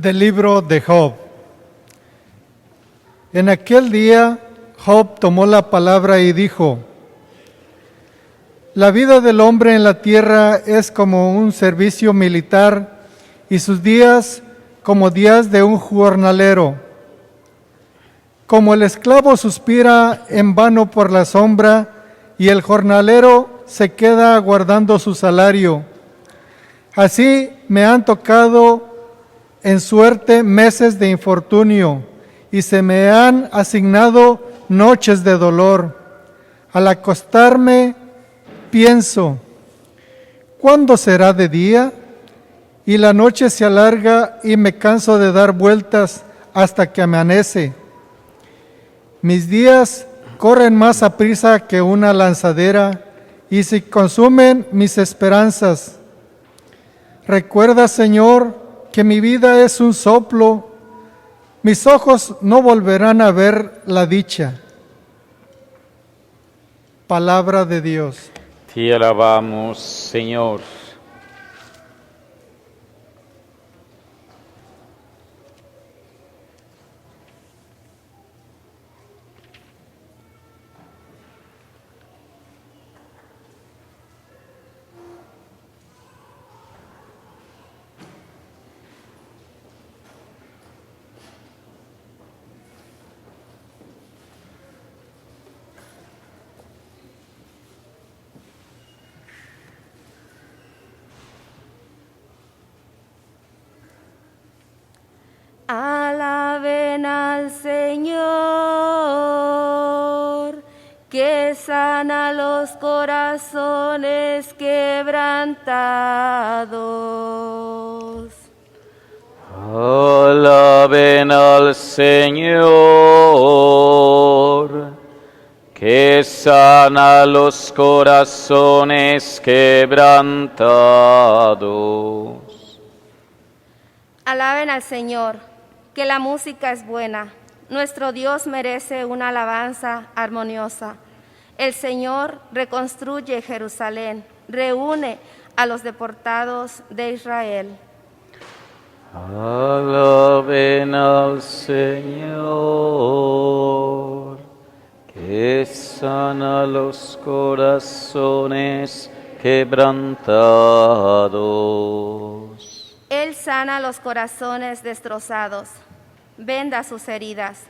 Del libro de Job. En aquel día, Job tomó la palabra y dijo: La vida del hombre en la tierra es como un servicio militar y sus días como días de un jornalero. Como el esclavo suspira en vano por la sombra y el jornalero se queda aguardando su salario. Así me han tocado en suerte meses de infortunio y se me han asignado noches de dolor. Al acostarme pienso: ¿cuándo será de día? Y la noche se alarga y me canso de dar vueltas hasta que amanece. Mis días corren más aprisa que una lanzadera y se consumen mis esperanzas. Recuerda, Señor, que mi vida es un soplo, mis ojos no volverán a ver la dicha. Palabra de Dios. Te alabamos, Señor. Alaben al Señor, que sana los corazones quebrantados. Alaben al Señor, que sana los corazones quebrantados. Alaben al Señor, que la música es buena. Nuestro Dios merece una alabanza armoniosa. El Señor reconstruye Jerusalén, reúne a los deportados de Israel. Alaben al Señor, que sana los corazones quebrantados. Él sana los corazones destrozados, venda sus heridas,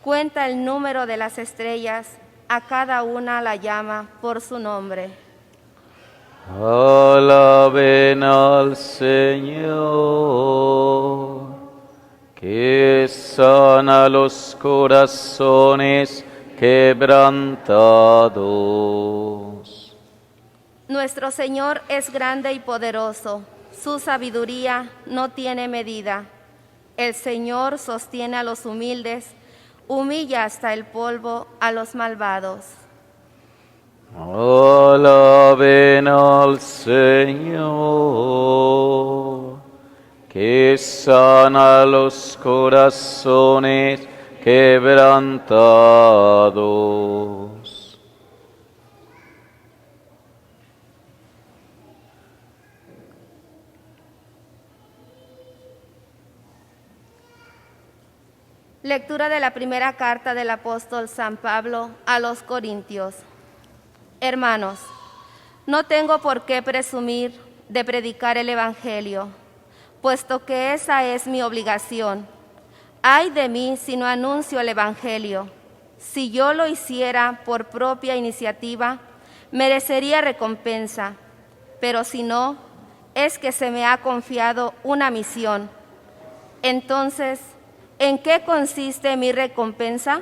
cuenta el número de las estrellas, a cada una la llama por su nombre. Alaben al Señor, que sana los corazones quebrantados. Nuestro Señor es grande y poderoso, su sabiduría no tiene medida. El Señor sostiene a los humildes, humilla hasta el polvo a los malvados. Alaben al Señor, que sana los corazones quebrantados. Lectura de la primera carta del apóstol San Pablo a los Corintios. Hermanos, no tengo por qué presumir de predicar el Evangelio, puesto que esa es mi obligación. Ay de mí si no anuncio el Evangelio. Si yo lo hiciera por propia iniciativa, merecería recompensa, pero si no, es que se me ha confiado una misión. Entonces, ¿en qué consiste mi recompensa?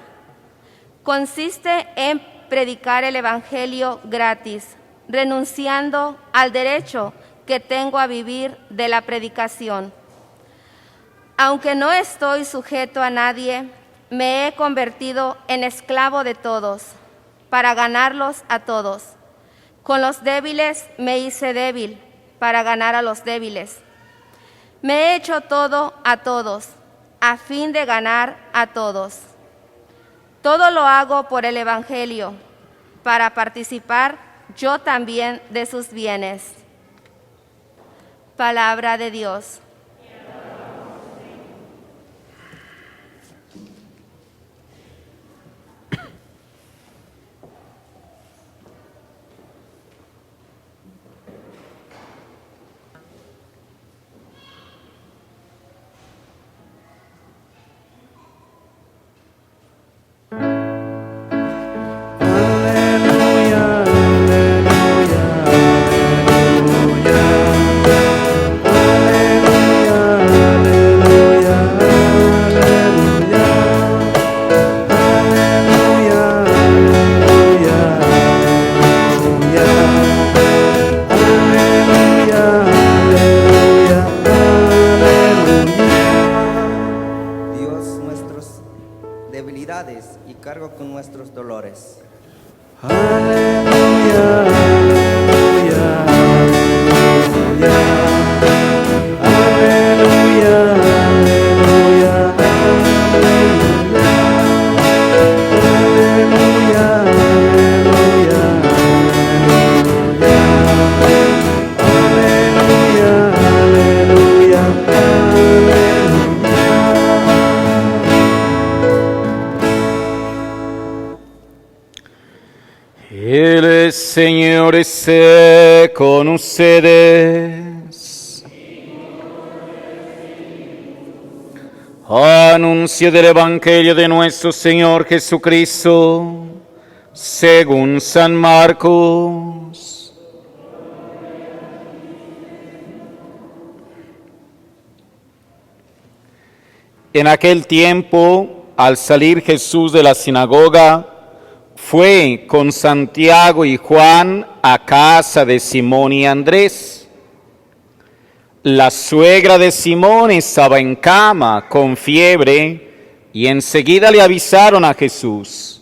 Consiste en predicar el Evangelio gratis, renunciando al derecho que tengo a vivir de la predicación. Aunque no estoy sujeto a nadie, me he convertido en esclavo de todos, para ganarlos a todos. Con los débiles me hice débil, para ganar a los débiles. Me he hecho todo a todos, a fin de ganar a todos. Todo lo hago por el Evangelio, para participar yo también de sus bienes. Palabra de Dios. pecadores. Aleluya, aleluya, aleluya, aleluya, aleluya, aleluya, aleluya, aleluya, El Señor esté con ustedes. Anuncio del Evangelio de nuestro Señor Jesucristo, según San Marcos. En aquel tiempo, al salir Jesús de la sinagoga, fue con Santiago y Juan a casa de Simón y Andrés. La suegra de Simón estaba en cama con fiebre y enseguida le avisaron a Jesús.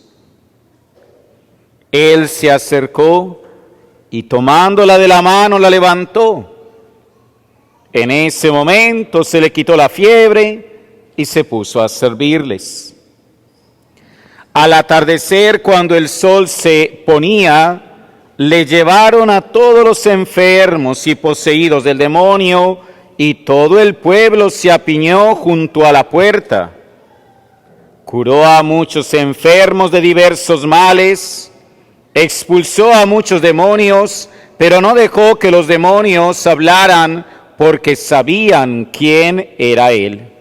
Él se acercó y tomándola de la mano la levantó. En ese momento se le quitó la fiebre y se puso a servirles. Al atardecer, cuando el sol se ponía, le llevaron a todos los enfermos y poseídos del demonio, y todo el pueblo se apiñó junto a la puerta. Curó a muchos enfermos de diversos males, expulsó a muchos demonios, pero no dejó que los demonios hablaran, porque sabían quién era él.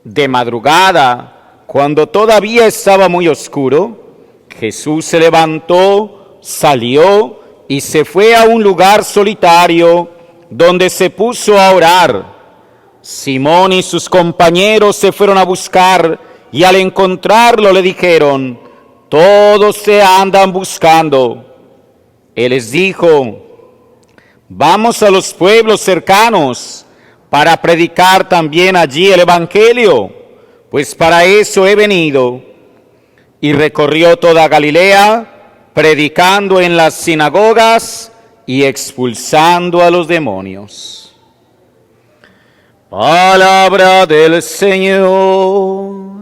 De madrugada, cuando todavía estaba muy oscuro, Jesús se levantó, salió y se fue a un lugar solitario donde se puso a orar. Simón y sus compañeros se fueron a buscar y al encontrarlo le dijeron: todos se andan buscando. Él les dijo: vamos a los pueblos cercanos para predicar también allí el Evangelio, pues para eso he venido. Y recorrió toda Galilea, predicando en las sinagogas y expulsando a los demonios. Palabra del Señor.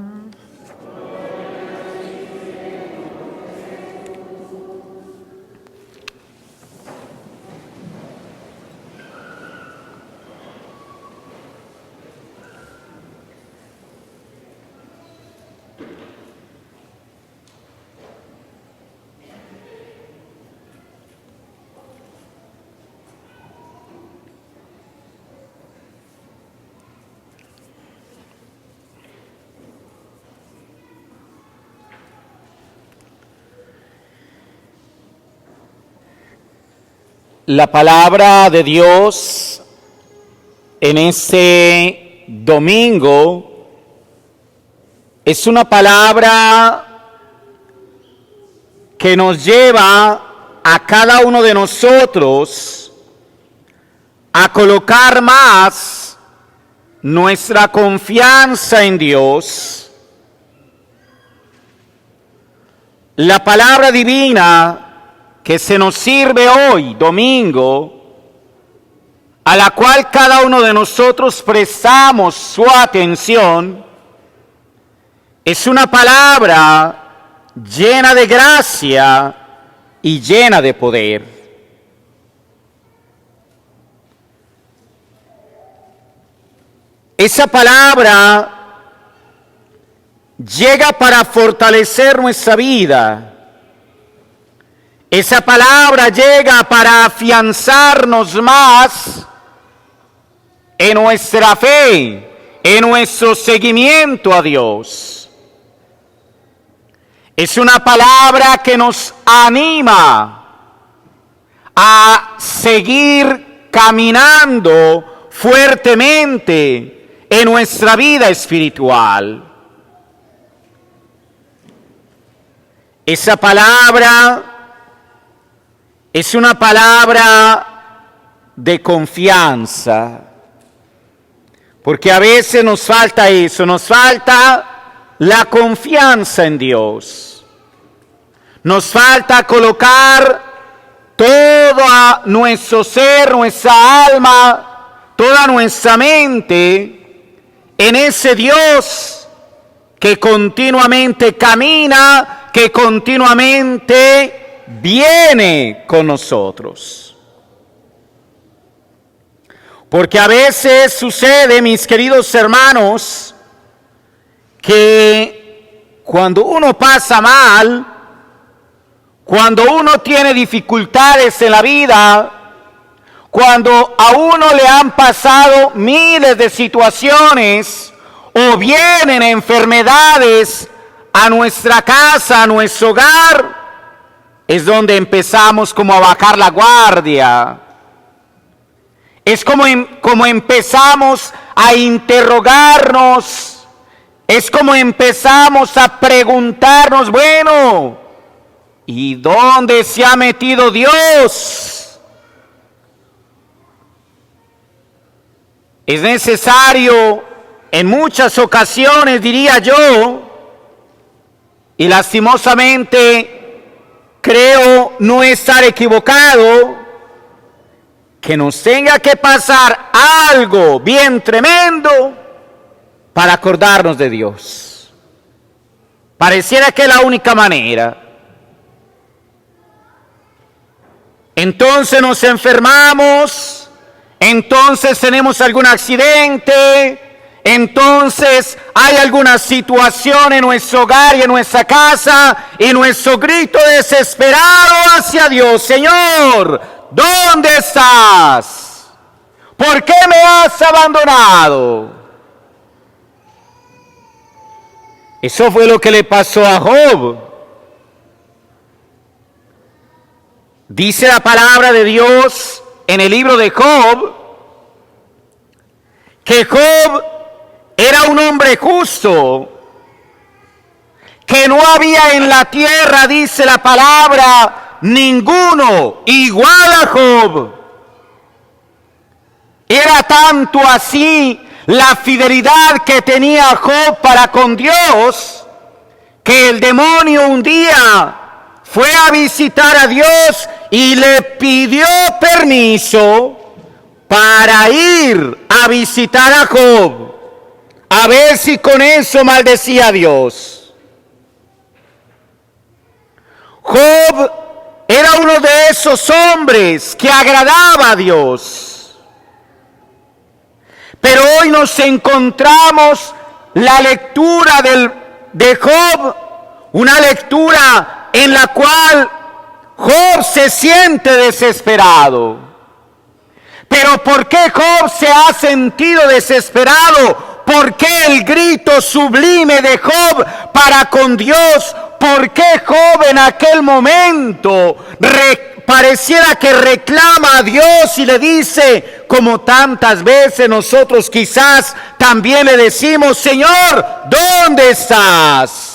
La palabra de Dios en este domingo es una palabra que nos lleva a cada uno de nosotros a colocar más nuestra confianza en Dios. La palabra divina que se nos sirve hoy, domingo, a la cual cada uno de nosotros prestamos su atención, es una palabra llena de gracia y llena de poder. Esa palabra llega para fortalecer nuestra vida. Esa palabra llega para afianzarnos más en nuestra fe, en nuestro seguimiento a Dios. Es una palabra que nos anima a seguir caminando fuertemente en nuestra vida espiritual. Esa palabra es una palabra de confianza, porque a veces nos falta eso, nos falta la confianza en Dios. Nos falta colocar todo a nuestro ser, nuestra alma, toda nuestra mente en ese Dios que continuamente camina, que continuamente viene con nosotros. Porque a veces sucede, mis queridos hermanos, que cuando uno pasa mal, cuando uno tiene dificultades en la vida, cuando a uno le han pasado miles de situaciones o vienen enfermedades a nuestra casa, a nuestro hogar, es donde empezamos como a bajar la guardia. Es como empezamos a interrogarnos, es como empezamos a preguntarnos, bueno, ¿y dónde se ha metido Dios? Es necesario, en muchas ocasiones, diría yo, y lastimosamente creo no estar equivocado, que nos tenga que pasar algo bien tremendo para acordarnos de Dios. Pareciera que es la única manera. Entonces nos enfermamos, entonces tenemos algún accidente, entonces hay alguna situación en nuestro hogar y en nuestra casa, y nuestro grito desesperado hacia Dios: Señor, ¿dónde estás? ¿Por qué me has abandonado? Eso fue lo que le pasó a Job. Dice la palabra de Dios en el libro de Job que Job era un hombre justo, que no había en la tierra, dice la palabra, ninguno igual a Job. Era tanto así la fidelidad que tenía Job para con Dios, que el demonio un día fue a visitar a Dios y le pidió permiso para ir a visitar a Job, a ver si con eso maldecía a Dios. Job era uno de esos hombres que agradaba a Dios. Pero hoy nos encontramos la lectura de Job, una lectura en la cual Job se siente desesperado. Pero ¿por qué Job se ha sentido desesperado? ¿Por qué el grito sublime de Job para con Dios? ¿Por qué Job en aquel momento pareciera que reclama a Dios y le dice, como tantas veces nosotros quizás también le decimos: Señor, ¿dónde estás?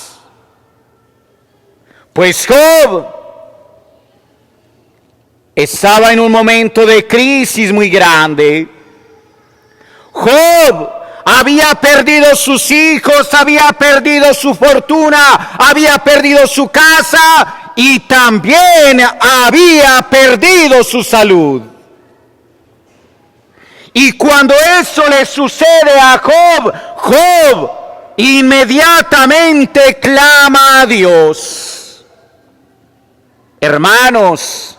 Pues Job estaba en un momento de crisis muy grande. Job había perdido sus hijos, había perdido su fortuna, había perdido su casa y también había perdido su salud. Y cuando eso le sucede a Job, Job inmediatamente clama a Dios. Hermanos,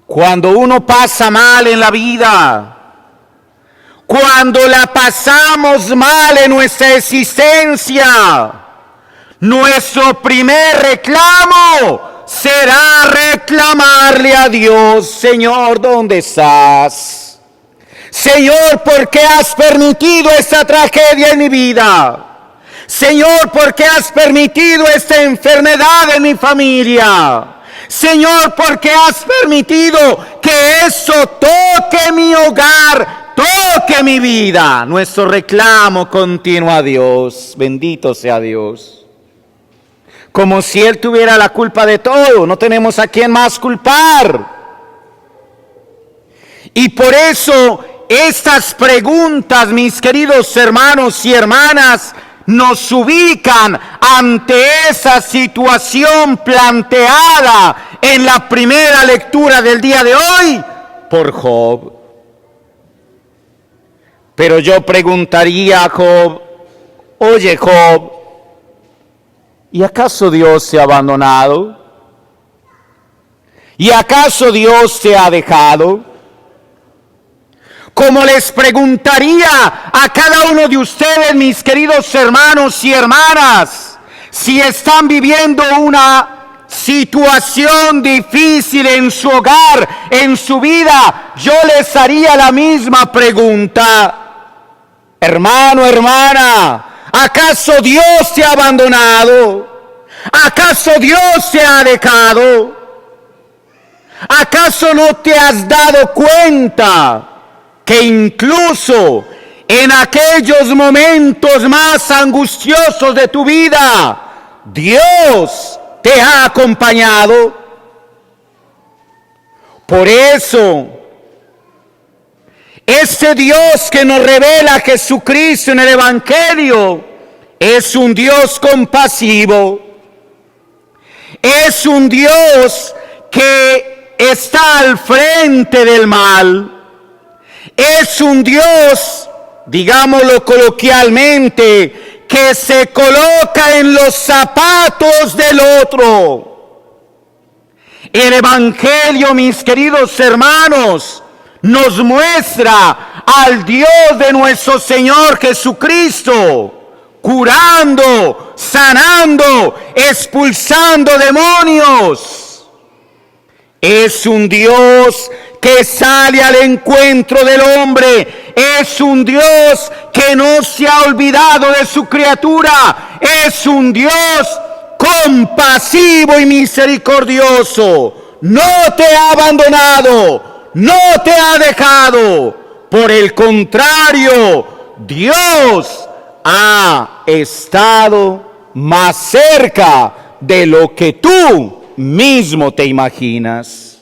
cuando uno pasa mal en la vida, cuando la pasamos mal en nuestra existencia, nuestro primer reclamo será reclamarle a Dios: Señor, ¿dónde estás? Señor, ¿por qué has permitido esta tragedia en mi vida? Señor, ¿por qué has permitido esta enfermedad en mi familia? Señor, ¿por qué has permitido que eso toque mi hogar, toque mi vida? Nuestro reclamo continuo a Dios. Bendito sea Dios. Como si Él tuviera la culpa de todo. No tenemos a quién más culpar. Y por eso estas preguntas, mis queridos hermanos y hermanas, nos ubican ante esa situación planteada en la primera lectura del día de hoy por Job. Pero yo preguntaría a Job, oye Job, ¿y acaso Dios te ha abandonado? ¿Y acaso Dios te ha dejado? Como les preguntaría a cada uno de ustedes, mis queridos hermanos y hermanas, si están viviendo una situación difícil en su hogar, en su vida, yo les haría la misma pregunta. Hermano, hermana, ¿acaso Dios te ha abandonado? ¿Acaso Dios te ha dejado? ¿Acaso no te has dado cuenta que incluso en aquellos momentos más angustiosos de tu vida, Dios te ha acompañado? Por eso, ese Dios que nos revela Jesucristo en el Evangelio es un Dios compasivo, es un Dios que está al frente del mal, es un Dios, digámoslo coloquialmente, que se coloca en los zapatos del otro. El Evangelio, mis queridos hermanos, nos muestra al Dios de nuestro Señor Jesucristo, curando, sanando, expulsando demonios. Es un Dios que sale al encuentro del hombre. Es un Dios que no se ha olvidado de su criatura. Es un Dios compasivo y misericordioso. No te ha abandonado, no te ha dejado. Por el contrario, Dios ha estado más cerca de lo que tú mismo te imaginas.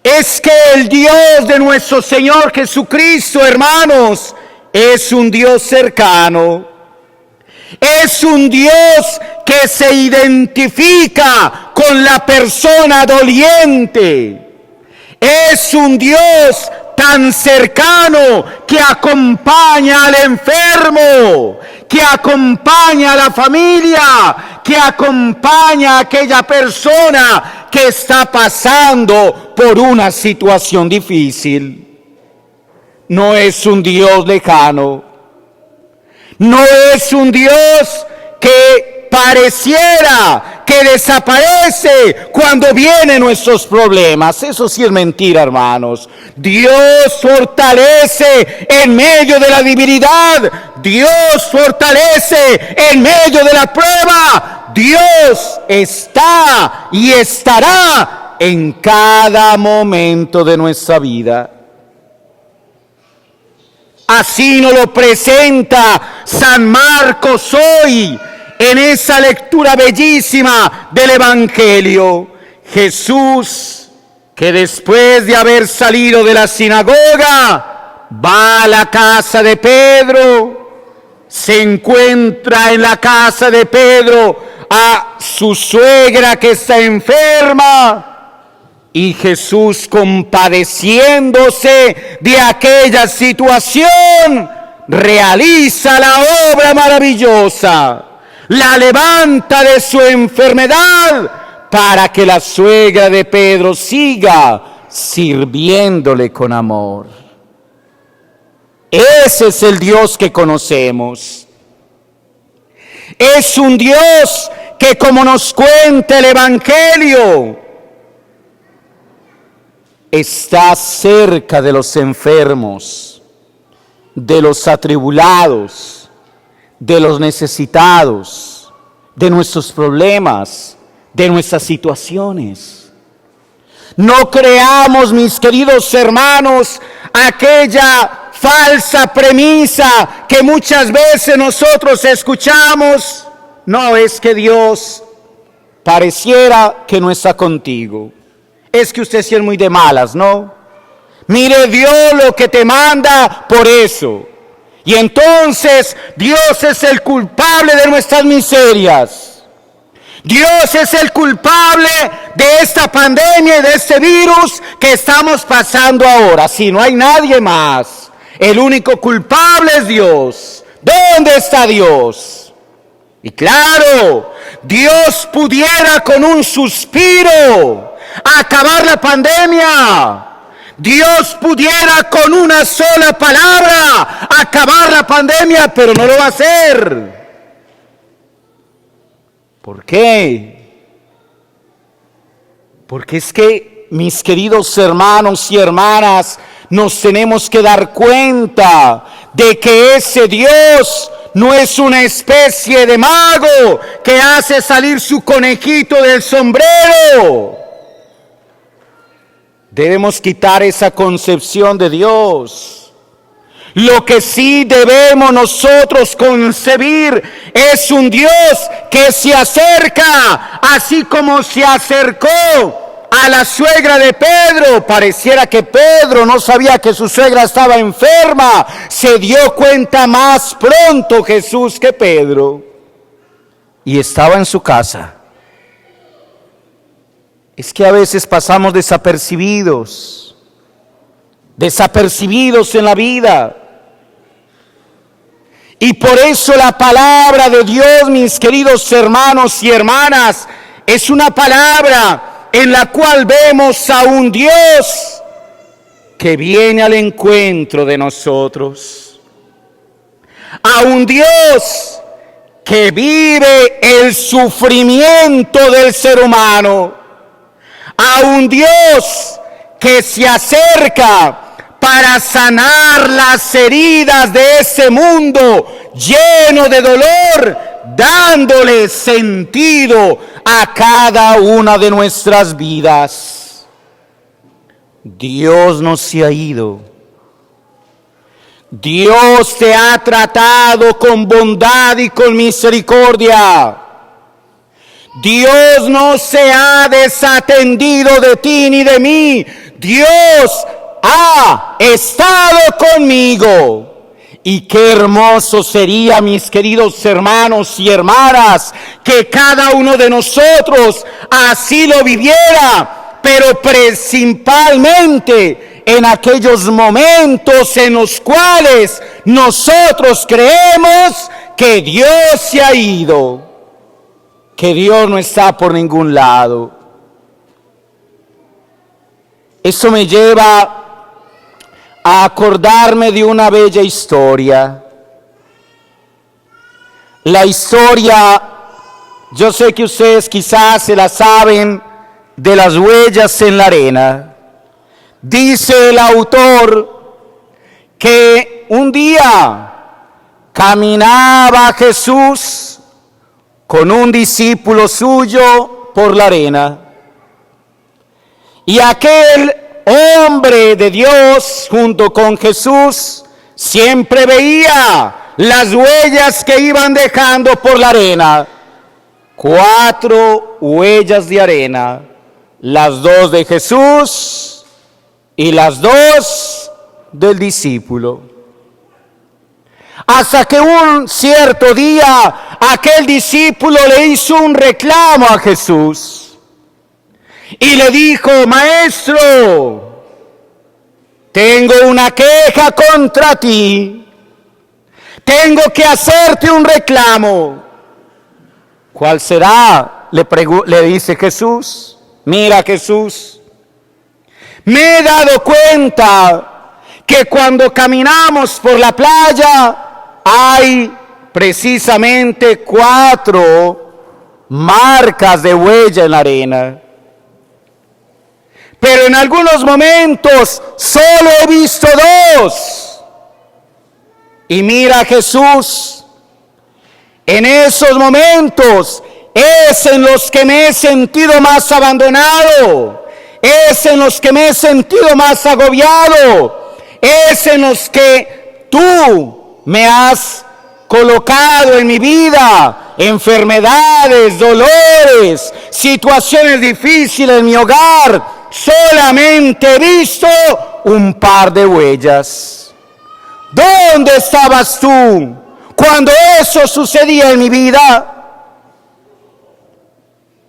Es que el Dios de nuestro Señor Jesucristo, hermanos, es un Dios cercano. Es un Dios que se identifica con la persona doliente. Es un Dios tan cercano que acompaña al enfermo, que acompaña a la familia, que acompaña a aquella persona que está pasando por una situación difícil. No es un Dios lejano, no es un Dios que pareciera que desaparece cuando vienen nuestros problemas. Eso sí es mentira, hermanos. Dios fortalece en medio de la debilidad. Dios fortalece en medio de la prueba. Dios está y estará en cada momento de nuestra vida. Así nos lo presenta San Marcos hoy en esa lectura bellísima del Evangelio. Jesús, que después de haber salido de la sinagoga, va a la casa de Pedro, se encuentra en la casa de Pedro a su suegra que está enferma, y Jesús, compadeciéndose de aquella situación, realiza la obra maravillosa. La levanta de su enfermedad para que la suegra de Pedro siga sirviéndole con amor. Ese es el Dios que conocemos. Es un Dios que, como nos cuenta el Evangelio, está cerca de los enfermos, de los atribulados, de los necesitados, de nuestros problemas, de nuestras situaciones. No creamos, mis queridos hermanos, aquella falsa premisa que muchas veces nosotros escuchamos. No, es que Dios pareciera que no está contigo. Es que usted sí es muy de malas, ¿no? Mire, Dios lo que te manda por eso. Y entonces Dios es el culpable de nuestras miserias. Dios es el culpable de esta pandemia y de este virus que estamos pasando ahora. Si no hay nadie más, el único culpable es Dios. ¿Dónde está Dios? Y claro, Dios pudiera con un suspiro acabar la pandemia. Dios pudiera con una sola palabra acabar la pandemia, pero no lo va a hacer. ¿Por qué? Porque es que, mis queridos hermanos y hermanas, nos tenemos que dar cuenta de que ese Dios no es una especie de mago que hace salir su conejito del sombrero. Debemos quitar esa concepción de Dios. Lo que sí debemos nosotros concebir es un Dios que se acerca, así como se acercó a la suegra de Pedro. Pareciera que Pedro no sabía que su suegra estaba enferma. Se dio cuenta más pronto Jesús que Pedro. Y estaba en su casa. Es que a veces pasamos desapercibidos en la vida. Y por eso la palabra de Dios, mis queridos hermanos y hermanas, es una palabra en la cual vemos a un Dios que viene al encuentro de nosotros. A un Dios que vive el sufrimiento del ser humano. A un Dios que se acerca para sanar las heridas de ese mundo lleno de dolor, dándole sentido a cada una de nuestras vidas. Dios no se ha ido. Dios te ha tratado con bondad y con misericordia. Dios no se ha desatendido de ti ni de mí. Dios ha estado conmigo. Y qué hermoso sería, mis queridos hermanos y hermanas, que cada uno de nosotros así lo viviera, pero principalmente en aquellos momentos en los cuales nosotros creemos que Dios se ha ido, que Dios no está por ningún lado. Eso me lleva a acordarme de una bella historia. La historia, yo sé que ustedes quizás se la saben, de las huellas en la arena. Dice el autor que un día caminaba Jesús con un discípulo suyo por la arena. Y aquel hombre de Dios junto con Jesús siempre veía las huellas que iban dejando por la arena. 4 huellas de arena, las 2 de Jesús y las 2 del discípulo. Hasta que un cierto día aquel discípulo le hizo un reclamo a Jesús y le dijo: Maestro, tengo una queja contra ti, tengo que hacerte un reclamo. ¿Cuál será? Le dice Jesús. Mira, Jesús, me he dado cuenta que cuando caminamos por la playa hay precisamente 4 marcas de huella en la arena. Pero en algunos momentos solo he visto 2. Y mira, Jesús, en esos momentos es en los que me he sentido más abandonado, es en los que me he sentido más agobiado, es en los que tú me has colocado en mi vida enfermedades, dolores, situaciones difíciles en mi hogar. Solamente he visto un par de huellas. ¿Dónde estabas tú cuando eso sucedía en mi vida?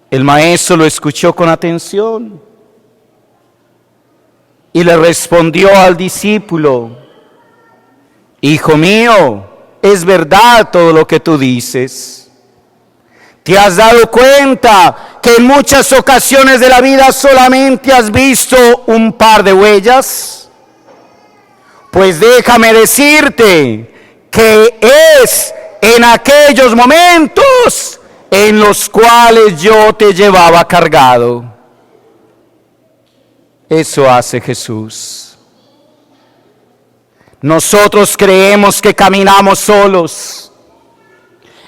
El maestro lo escuchó con atención y le respondió al discípulo: hijo mío, es verdad todo lo que tú dices. ¿Te has dado cuenta que en muchas ocasiones de la vida solamente has visto un par de huellas? Pues déjame decirte que es en aquellos momentos en los cuales yo te llevaba cargado. Eso hace Jesús. Nosotros creemos que caminamos solos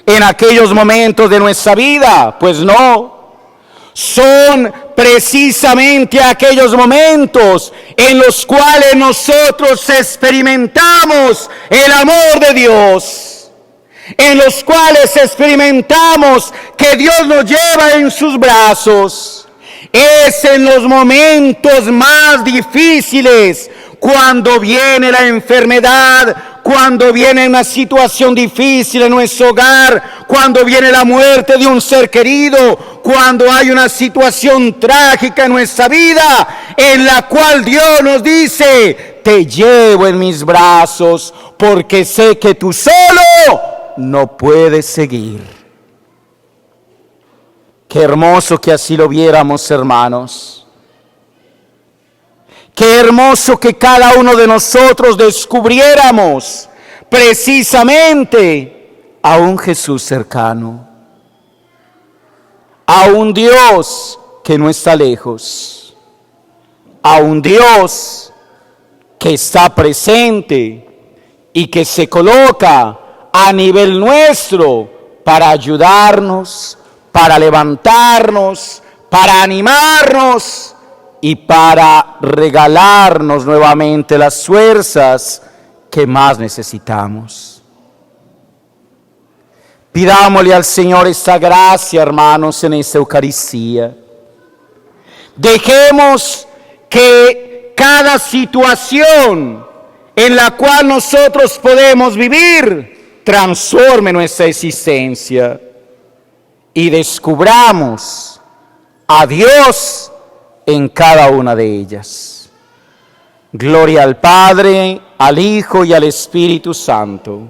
en aquellos momentos de nuestra vida. Pues no. Son precisamente aquellos momentos en los cuales nosotros experimentamos el amor de Dios, en los cuales experimentamos que Dios nos lleva en sus brazos. Es en los momentos más difíciles, cuando viene la enfermedad, cuando viene una situación difícil en nuestro hogar, cuando viene la muerte de un ser querido, cuando hay una situación trágica en nuestra vida, en la cual Dios nos dice: te llevo en mis brazos, porque sé que tú solo no puedes seguir. Qué hermoso que así lo viéramos, hermanos. Qué hermoso que cada uno de nosotros descubriéramos precisamente a un Jesús cercano, a un Dios que no está lejos, a un Dios que está presente y que se coloca a nivel nuestro para ayudarnos, para levantarnos, para animarnos y para regalarnos nuevamente las fuerzas que más necesitamos. Pidámosle al Señor esta gracia, hermanos, en esta Eucaristía. Dejemos que cada situación en la cual nosotros podemos vivir transforme nuestra existencia y descubramos a Dios en cada una de ellas. Gloria al Padre, al Hijo y al Espíritu Santo,